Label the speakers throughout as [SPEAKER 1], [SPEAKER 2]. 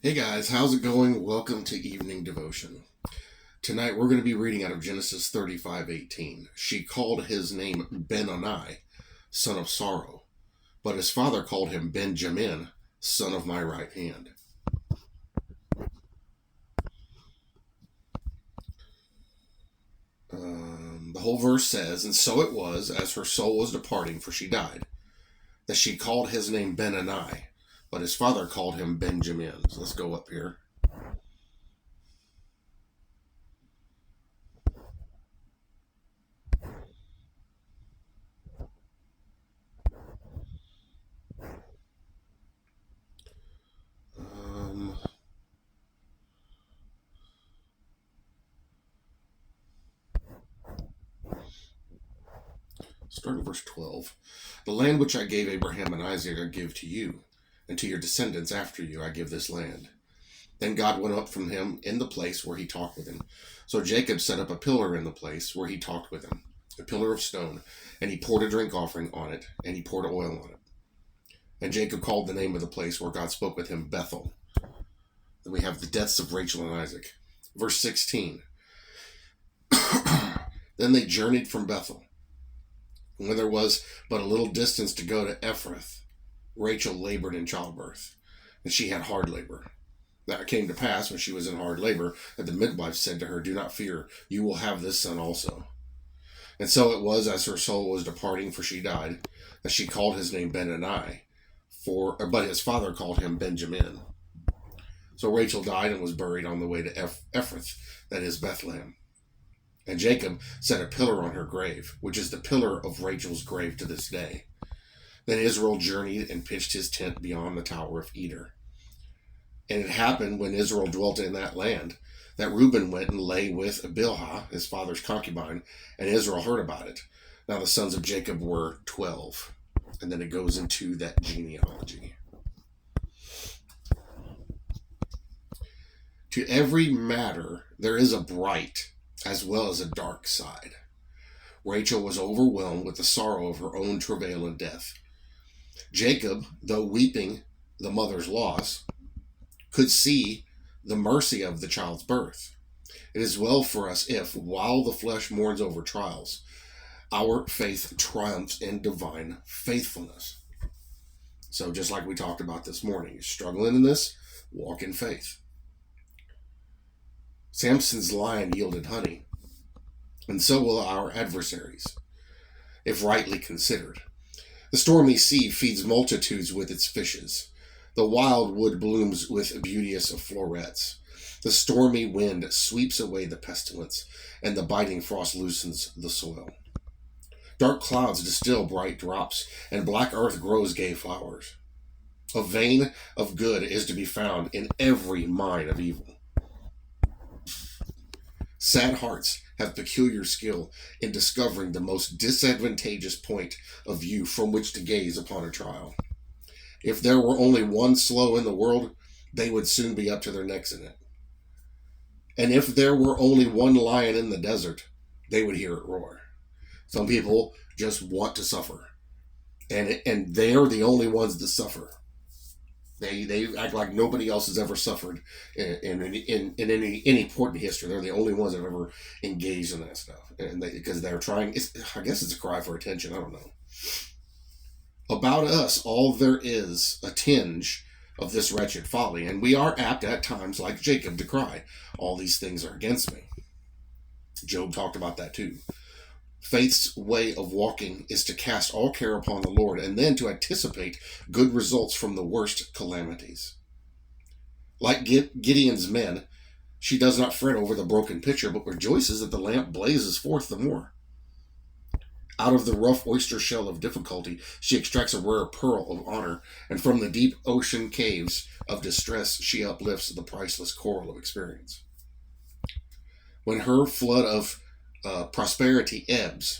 [SPEAKER 1] Hey guys, how's it going? Welcome to Evening Devotion. Tonight we're going to be reading out of Genesis 35:18. She called his name Ben-Oni, son of sorrow, but his father called him Benjamin, son of my right hand. The whole verse says, "And so it was, as her soul was departing, for she died, that she called his name Ben-Oni, but his father called him Benjamin." So let's go up here. Start at verse 12. "The land which I gave Abraham and Isaac I give to you, and to your descendants after you I give this land." Then God went up from him in the place where he talked with him. So Jacob set up a pillar in the place where he talked with him, a pillar of stone, and he poured a drink offering on it, and he poured oil on it. And Jacob called the name of the place where God spoke with him Bethel. Then we have the deaths of Rachel and Isaac. Verse 16. Then they journeyed from Bethel. When there was but a little distance to go to Ephrath, Rachel labored in childbirth, and she had hard labor. Now it came to pass, when she was in hard labor, that the midwife said to her, "Do not fear, you will have this son also." And so it was, as her soul was departing, for she died, that she called his name Ben-Oni, but his father called him Benjamin. So Rachel died and was buried on the way to Ephrath, that is Bethlehem. And Jacob set a pillar on her grave, which is the pillar of Rachel's grave to this day. Then Israel journeyed and pitched his tent beyond the tower of Eder. And it happened, when Israel dwelt in that land, that Reuben went and lay with Bilhah, his father's concubine, and Israel heard about it. Now the sons of Jacob were 12. And then it goes into that genealogy. To every matter there is a bright as well as a dark side. Rachel was overwhelmed with the sorrow of her own travail and death. Jacob, though weeping the mother's loss, could see the mercy of the child's birth. It is well for us if, while the flesh mourns over trials, our faith triumphs in divine faithfulness. So just like we talked about this morning, you're struggling in this, walk in faith. Samson's lion yielded honey, and so will our adversaries, if rightly considered. The stormy sea feeds multitudes with its fishes. The wild wood blooms with beauteous florets. The stormy wind sweeps away the pestilence, and the biting frost loosens the soil. Dark clouds distill bright drops, and black earth grows gay flowers. A vein of good is to be found in every mine of evil. Sad hearts have peculiar skill in discovering the most disadvantageous point of view from which to gaze upon a trial. If there were only one slough in the world, they would soon be up to their necks in it. And if there were only one lion in the desert, they would hear it roar. Some people just want to suffer, and they are the only ones that suffer. They act like nobody else has ever suffered in any important history. They're the only ones that have ever engaged in that stuff, and because they're trying. I guess it's a cry for attention. I don't know. About us, all there is a tinge of this wretched folly, and we are apt at times, like Jacob, to cry, "All these things are against me." Job talked about that too. Faith's way of walking is to cast all care upon the Lord, and then to anticipate good results from the worst calamities. Like Gideon's men, she does not fret over the broken pitcher, but rejoices that the lamp blazes forth the more. Out of the rough oyster shell of difficulty, she extracts a rare pearl of honor, and from the deep ocean caves of distress, she uplifts the priceless coral of experience. When her flood of prosperity ebbs,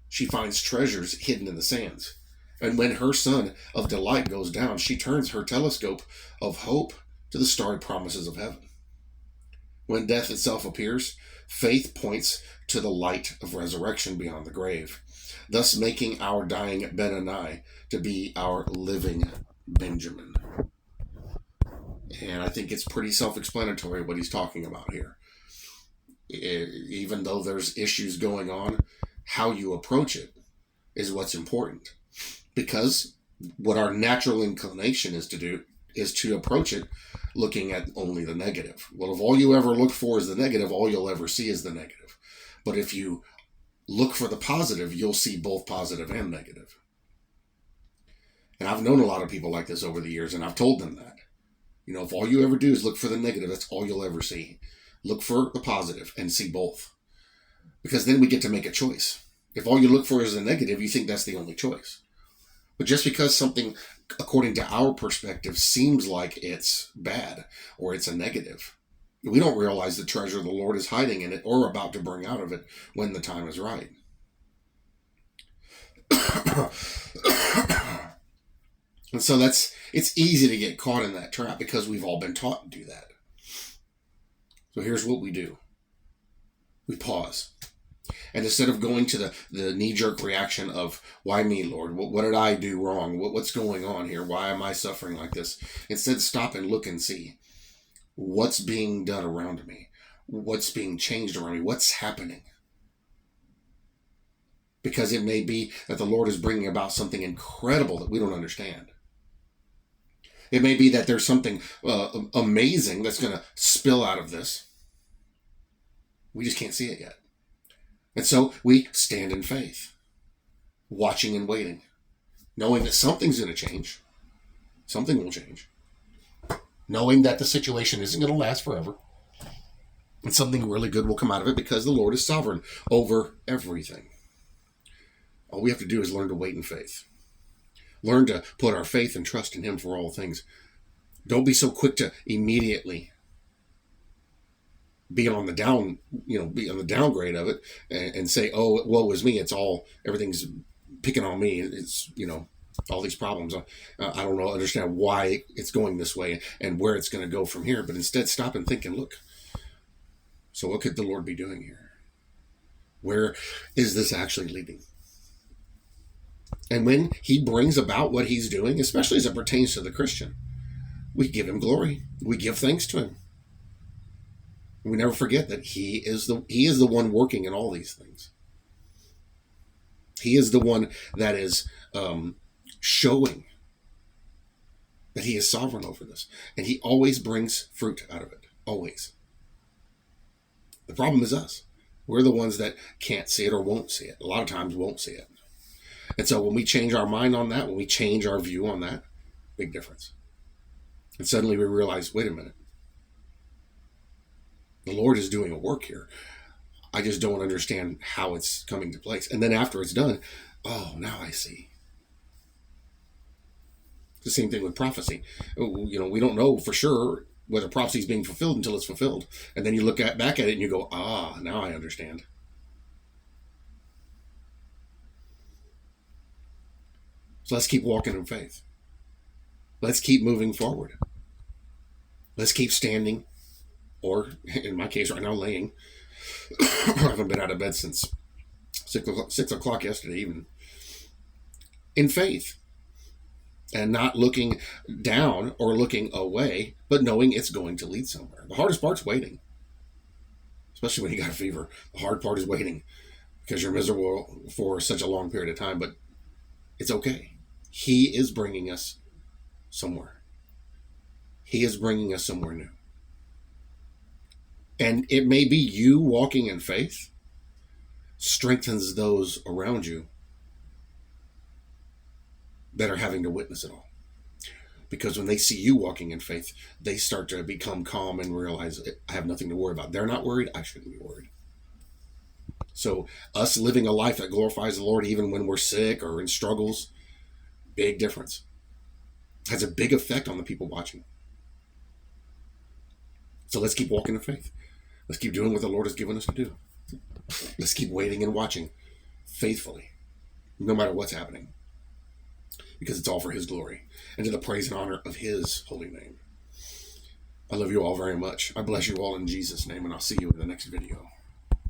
[SPEAKER 1] she finds treasures hidden in the sands. And when her sun of delight goes down, she turns her telescope of hope to the starry promises of heaven. When death itself appears, faith points to the light of resurrection beyond the grave, thus making our dying Ben-Oni to be our living Benjamin. And I think it's pretty self-explanatory what he's talking about here. Even though there's issues going on, how you approach it is what's important. Because what our natural inclination is to do is to approach it looking at only the negative. Well, if all you ever look for is the negative, all you'll ever see is the negative. But if you look for the positive, you'll see both positive and negative. And I've known a lot of people like this over the years, and I've told them that. You know, if all you ever do is look for the negative, that's all you'll ever see. Look for the positive and see both. Because then we get to make a choice. If all you look for is the negative, you think that's the only choice. But just because something, according to our perspective, seems like it's bad or it's a negative, we don't realize the treasure the Lord is hiding in it or about to bring out of it when the time is right. And so it's easy to get caught in that trap because we've all been taught to do that. So here's what we do. We pause. And instead of going to the knee-jerk reaction of, why me, Lord? What did I do wrong? What's going on here? Why am I suffering like this? Instead, stop and look and see. What's being done around me? What's being changed around me? What's happening? Because it may be that the Lord is bringing about something incredible that we don't understand. It may be that there's something amazing that's going to spill out of this. We just can't see it yet. And so we stand in faith, watching and waiting, knowing that something's going to change. Something will change. Knowing that the situation isn't going to last forever. And something really good will come out of it because the Lord is sovereign over everything. All we have to do is learn to wait in faith. Learn to put our faith and trust in Him for all things. Don't be so quick to immediately be on the downgrade of it and say, oh, woe is me. Everything's picking on me. It's, all these problems. I don't understand why it's going this way and where it's going to go from here. But instead, stop and think and look. So what could the Lord be doing here? Where is this actually leading? And when He brings about what He's doing, especially as it pertains to the Christian, we give Him glory. We give thanks to Him. We never forget that He is the one working in all these things. He is the one that is showing that He is sovereign over this. And He always brings fruit out of it. Always. The problem is us. We're the ones that can't see it or won't see it. A lot of times won't see it. And so when we change our mind on that, when we change our view on that, big difference. And suddenly we realize, wait a minute. The Lord is doing a work here. I just don't understand how it's coming to place. And then after it's done, oh, now I see. It's the same thing with prophecy. We don't know for sure whether prophecy is being fulfilled until it's fulfilled. And then you look back at it and you go, now I understand. So let's keep walking in faith. Let's keep moving forward. Let's keep standing, or in my case right now, laying. I haven't been out of bed since 6 o'clock yesterday evening. In faith. And not looking down or looking away, but knowing it's going to lead somewhere. The hardest part's waiting. Especially when you got a fever. The hard part is waiting because you're miserable for such a long period of time, but it's okay. He is bringing us somewhere. He is bringing us somewhere new. And it may be you walking in faith strengthens those around you that are having to witness it all. Because when they see you walking in faith, they start to become calm and realize, I have nothing to worry about. They're not worried. I shouldn't be worried. So us living a life that glorifies the Lord even when we're sick or in struggles, big difference. Has a big effect on the people watching. So let's keep walking in faith. Let's keep doing what the Lord has given us to do. Let's keep waiting and watching faithfully, no matter what's happening. Because it's all for His glory and to the praise and honor of His holy name. I love you all very much. I bless you all in Jesus' name, and I'll see you in the next video.